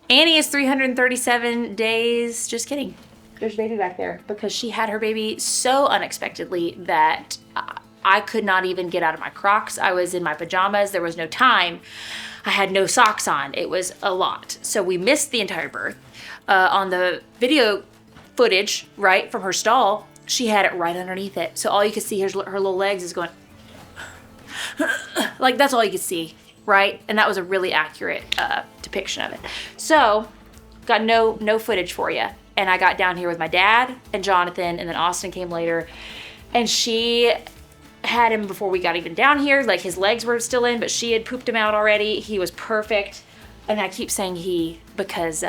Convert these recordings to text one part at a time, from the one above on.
Annie is 337 days. Just kidding. There's a baby back there because she had her baby so unexpectedly that I could not even get out of my Crocs. I was in my pajamas. There was no time. I had no socks on. It was a lot. So we missed the entire birth. On the video footage, right, from her stall, she had it right underneath it. So all you could see is her little legs is going, like that's all you could see, right? And that was a really accurate depiction of it. So got no footage for you. And I got down here with my dad and Jonathan, and then Austin came later. And she had him before we got even down here. Like his legs were still in, but she had pooped him out already. He was perfect. And I keep saying he because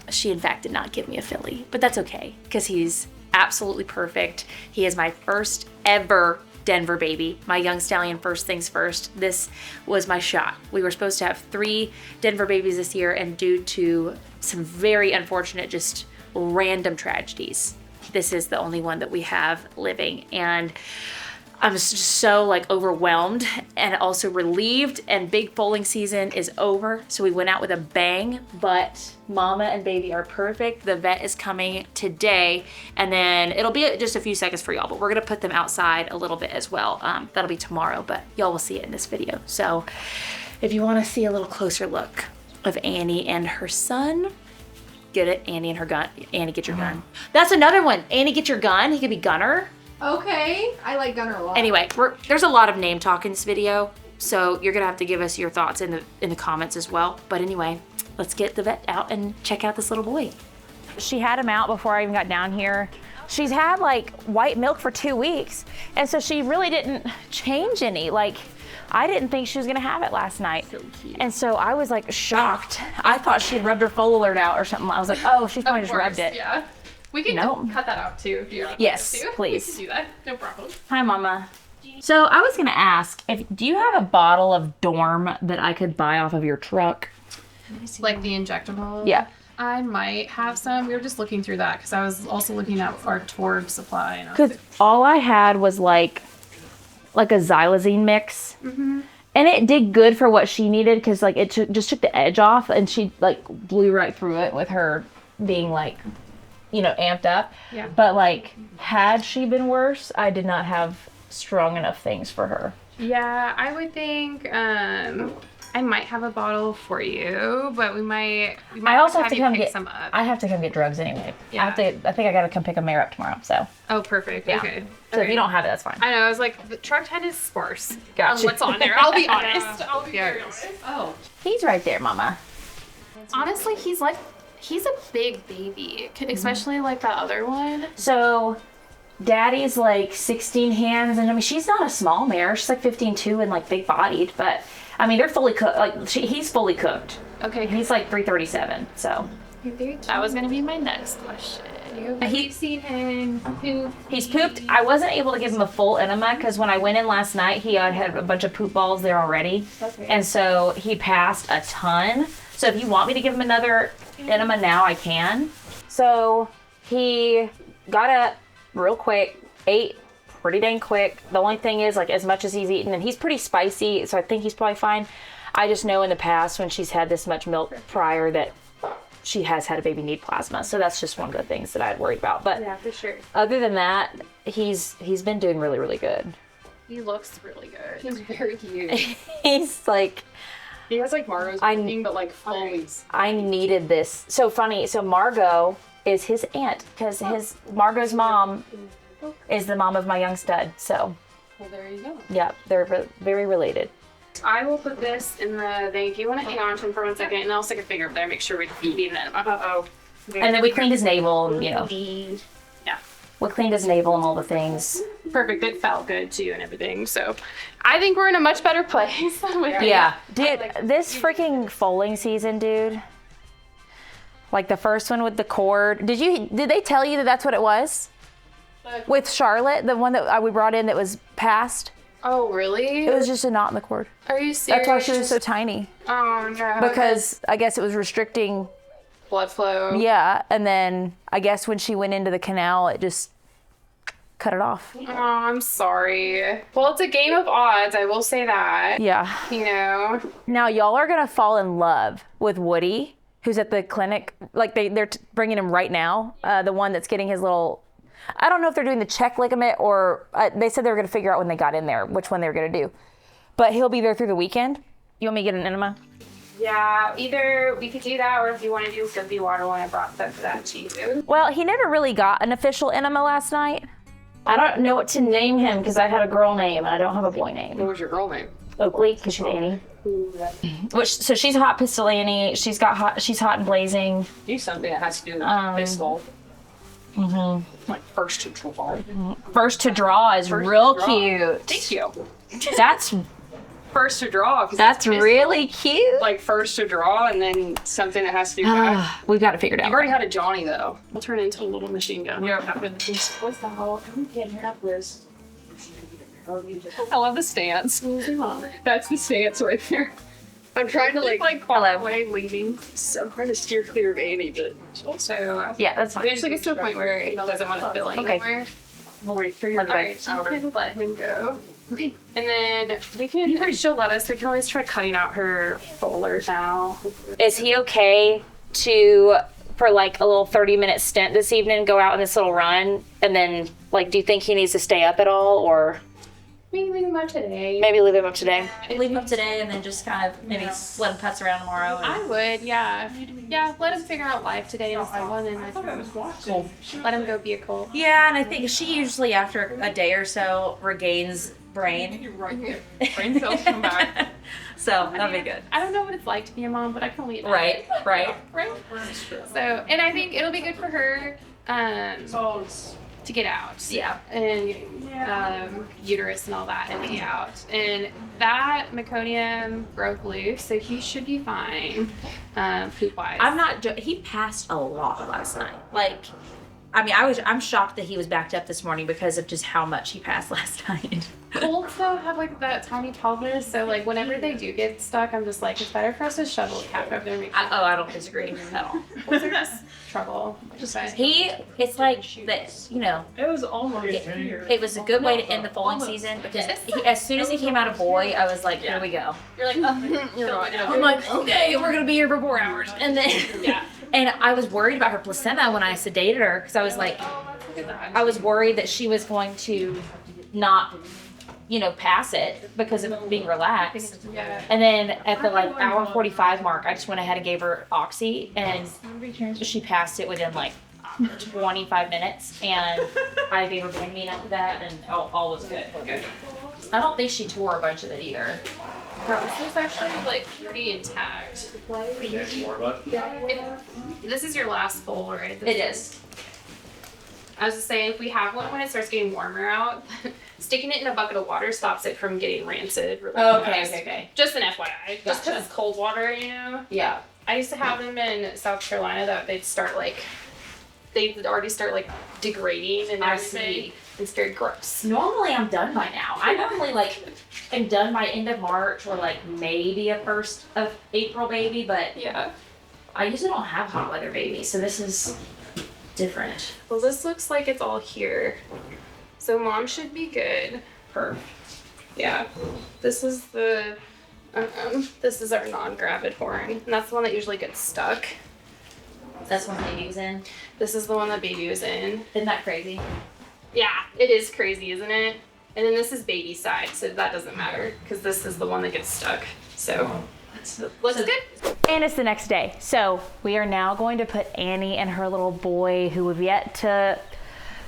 she in fact did not give me a filly, but that's okay because he's absolutely perfect. He is my first ever Denver baby, my young stallion first things first. This was my shot. We were supposed to have 3 Denver babies this year, and due to some very unfortunate, just random tragedies, this is the only one that we have living. And I'm just so like overwhelmed and also relieved, and big foaling season is over. So we went out with a bang, but mama and baby are perfect. The vet is coming today, and then it'll be just a few seconds for y'all, but we're gonna put them outside a little bit as well. That'll be tomorrow, but y'all will see it in this video. So if you wanna see a little closer look of Annie and her son, get it, Annie and her gun. Annie, get your gun. That's another one. Annie, get your gun. He could be Gunner. Okay, I like Gunner a lot. Anyway, there's a lot of name talk in this video, so you're gonna have to give us your thoughts in the comments as well. But anyway, let's get the vet out and check out this little boy. She had him out before I even got down here. She's had like white milk for 2 weeks, and so she really didn't change any. Like, I didn't think she was gonna have it last night. So cute. And so I was like shocked. I thought she'd rubbed her foal alert out or something. I was like, oh, she's probably just rubbed it. Yeah. We can cut that out too if you want. Yes, to. please. We can do that. No problem. Hi, Mama. So I was gonna ask, do you have a bottle of Dorm that I could buy off of your truck? Like the injectable? Yeah. I might have some. We were just looking through that because I was also looking at our Torg supply. Because all I had was like a xylazine mix. Mm-hmm. And it did good for what she needed because like it just took the edge off, and she like blew right through it with her being like, you know, amped up. Yeah. But like, had she been worse, I did not have strong enough things for her. Yeah, I would think I might have a bottle for you, but we might I also have to you come pick get some up. I have to come get drugs anyway. Yeah. I think I gotta come pick a mare up tomorrow. So. Oh, perfect. Yeah. Okay. So if you don't have it, that's fine. I know. I was like, the truck tent is sparse. Gotcha. What's on there? I'll be honest. I'll be very honest. Oh. He's right there, Mama. Honestly, he's a big baby, especially like that other one. So, Daddy's like 16 hands, and I mean, she's not a small mare. She's like 15-2 and like big bodied, but I mean, they're fully cooked. Like he's fully cooked. Okay. He's like 337. So. That was gonna be my next question. You've seen him poop. He's pooped. I wasn't able to give him a full enema because when I went in last night, he had a bunch of poop balls there already. Okay. And so he passed a ton. So if you want me to give him another enema now, I can. So he got up real quick, ate pretty dang quick. The only thing is, like, as much as he's eaten, and he's pretty spicy, so I think he's probably fine. I just know in the past when she's had this much milk prior that she has had a baby need plasma. So that's just one of the things that I'd worried about. But yeah, for sure. Other than that, he's been doing really, really good. He looks really good. He's very cute. He's like... He has like Margot's thing, but like fully. I needed this. So funny. So Margot is his aunt because Margot's mom is the mom of my young stud. So. Well, there you go. Yeah, they're very related. I will put this in the thing. If you want to hang on to him for 1 second, and I'll stick a finger up there, make sure we need an enema. Uh-oh. And then we cleaned his navel, and, you know. Yeah. We cleaned his navel and all the things. Perfect. It felt good too and everything. So I think we're in a much better place. Yeah. Dude, this freaking foaling season, dude. Like the first one with the cord. Did they tell you that that's what it was? With Charlotte, the one that we brought in that was passed? Oh, really? It was just a knot in the cord. Are you serious? That's why she was so tiny. Oh, no. Because I guess it was restricting blood flow. Yeah, and then I guess when she went into the canal, it just cut it off. Oh, I'm sorry. Well, it's a game of odds. I will say that. Yeah. You know. Now y'all are gonna fall in love with Woody, who's at the clinic. Like they're bringing him right now. The one that's getting his little. I don't know if they're doing the check ligament or they said they were gonna figure out when they got in there which one they were gonna do. But he'll be there through the weekend. You want me to get an enema? Yeah, either we could do that, or if you want to do soapy water one, I brought that for that too. Well, he never really got an official enema last night. I don't know what to name him because I had a girl name and I don't have a boy name. What was your girl name? Oakley, because she's Annie. So she's Hot Pistol Annie. She's hot and blazing. Do something that has to do with pistol. Like first to draw. First to draw is real cute. Thank you. That's First to draw. That's really cute. Like first to draw, and then something that has to do with We've got to figure it out. You've already had a Johnny though. We'll turn it into a little machine gun. Yeah. What's the hell? I can't have this. I love the stance. That's the stance right there. I'm trying to like halfway leaving. So I'm trying to steer clear of Annie, but also Yeah, that's fine. eventually gets to a point where he doesn't want to fill anymore. We'll wait for your Let's I'll let him go. And then we can, if she'll let us, we can always try cutting out her folars now. Is he okay for like a little 30-minute stint this evening, go out on this little run, and then like, do you think he needs to stay up at all, or Maybe leave him up today. maybe leave him up today? Leave him up today, and then just kind of maybe let him putz around tomorrow. I would, yeah. Yeah, let him figure out life today and so on, and let him go be a colt. Yeah, and I think she usually after a day or so regains brain. Brain cells come back. So that'll be good. I don't know what it's like to be a mom, but I can only Right. Right. So, and I think it'll be good for her to get out. Yeah. And uterus and all that and get out. And that meconium broke loose, so he should be fine, poop wise. He passed a lot last night. Like, I mean, I'm shocked that he was backed up this morning because of just how much he passed last night. Colts though have like that tiny pelvis, so like whenever they do get stuck, I'm just like, it's better for us to shovel a cat over there and make sure. I don't disagree at all. They're just trouble. It's like that, you know. It was almost It was a good way to end the foaling season because as soon as he came out a boy, I was like, here we go. You're like, I'm like, okay, we're gonna be here for 4 hours, and then and I was worried about her placenta when I sedated her because I was like, I was worried that she was going to not, pass it because of being relaxed. Yeah. And then at the like hour 45 mark, I just went ahead and gave her oxy, and she passed it within like 25 minutes, and I gave her Band-Aid after that, and all was good. I don't think she tore a bunch of it either. This is actually like pretty intact. This is your last bowl, right? It is. I was just saying, if we have one when it starts getting warmer out, sticking it in a bucket of water stops it from getting rancid. Really fast. Okay. Just an FYI. Just because it's cold water, Yeah. I used to have them in South Carolina that they'd already start like degrading and I everything. see. It's very gross. Normally I'm done by now. I normally am done by end of March or like maybe a 1st of April baby, but Yeah. I usually don't have hot weather babies, so this is different. Well, this looks like it's all here. So mom should be good. Yeah. This is our non-gravid horn. And that's the one that usually gets stuck. That's one baby was in. This is the one that baby was in. Isn't that crazy? Yeah, it is crazy, isn't it? And then this is baby side, so that doesn't matter because this is the one that gets stuck. So looks good. And it's the next day. So we are now going to put Annie and her little boy, who we've yet to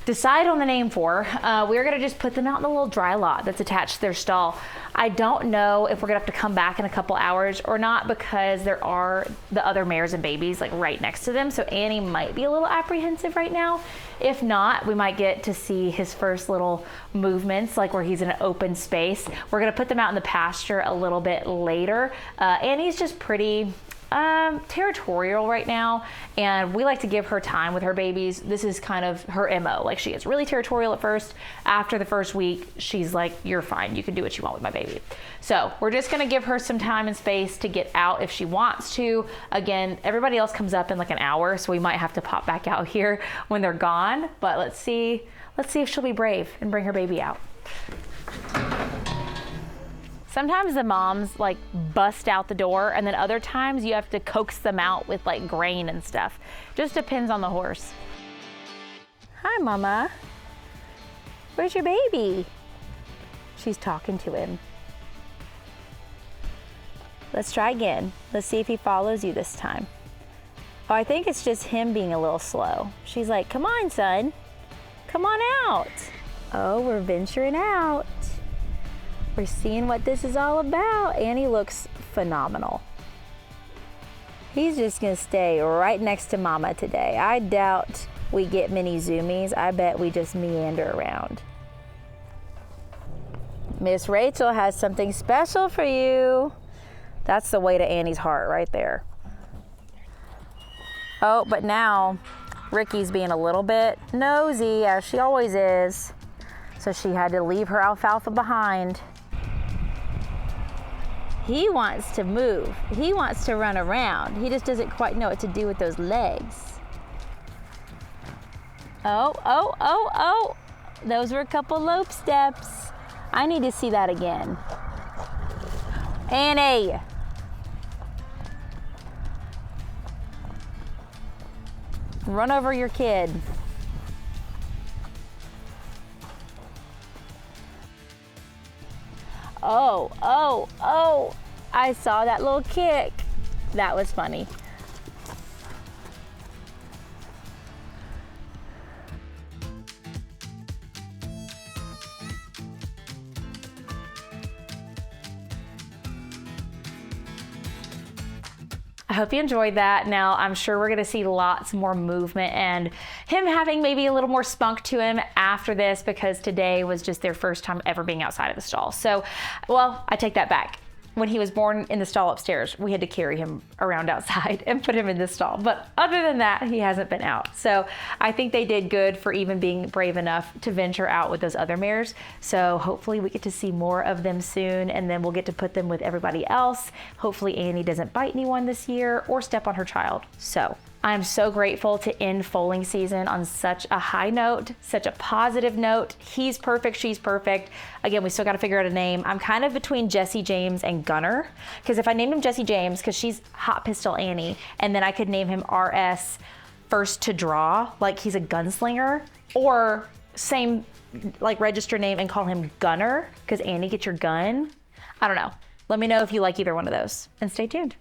decide on the name for. We're gonna just put them out in the little dry lot that's attached to their stall. I don't know if we're gonna have to come back in a couple hours or not because there are the other mares and babies like right next to them. So Annie might be a little apprehensive right now. If not, we might get to see his first little movements, like where he's in an open space. We're gonna put them out in the pasture a little bit later. Annie's just pretty territorial right now, and we like to give her time with her babies. This is kind of her MO. Like, she gets really territorial at first. After the first week, she's like, you're fine. You can do what you want with my baby. So we're just going to give her some time and space to get out if she wants to. Again, everybody else comes up in like an hour, so we might have to pop back out here when they're gone. But let's see if she'll be brave and bring her baby out. Sometimes the moms like bust out the door, and then other times you have to coax them out with like grain and stuff. Just depends on the horse. Hi, Mama. Where's your baby? She's talking to him. Let's try again. Let's see if he follows you this time. Oh, I think it's just him being a little slow. She's like, come on, son. Come on out. Oh, we're venturing out. We're seeing what this is all about. Annie looks phenomenal. He's just gonna stay right next to Mama today. I doubt we get many zoomies. I bet we just meander around. Miss Rachel has something special for you. That's the way to Annie's heart right there. Oh, but now Ricky's being a little bit nosy, as she always is. So she had to leave her alfalfa behind. He wants to move. He wants to run around. He just doesn't quite know what to do with those legs. Oh, oh, oh, oh. Those were a couple lope steps. I need to see that again. Annie. Run over your kid. Oh, oh, oh, I saw that little kick. That was funny. I hope you enjoyed that. Now, I'm sure we're gonna see lots more movement and him having maybe a little more spunk to him after this, because today was just their first time ever being outside of the stall. So, well, I take that back. When he was born in the stall upstairs, we had to carry him around outside and put him in this stall. But other than that, he hasn't been out. So I think they did good for even being brave enough to venture out with those other mares. So hopefully we get to see more of them soon, and then we'll get to put them with everybody else. Hopefully Annie doesn't bite anyone this year or step on her child. So I'm so grateful to end foaling season on such a high note, such a positive note. He's perfect, she's perfect. Again, we still gotta figure out a name. I'm kind of between Jesse James and Gunner, because if I named him Jesse James, because she's Hot Pistol Annie, and then I could name him RS First to Draw, like he's a gunslinger, or same like register name and call him Gunner, because Annie, get your gun. I don't know. Let me know if you like either one of those, and stay tuned.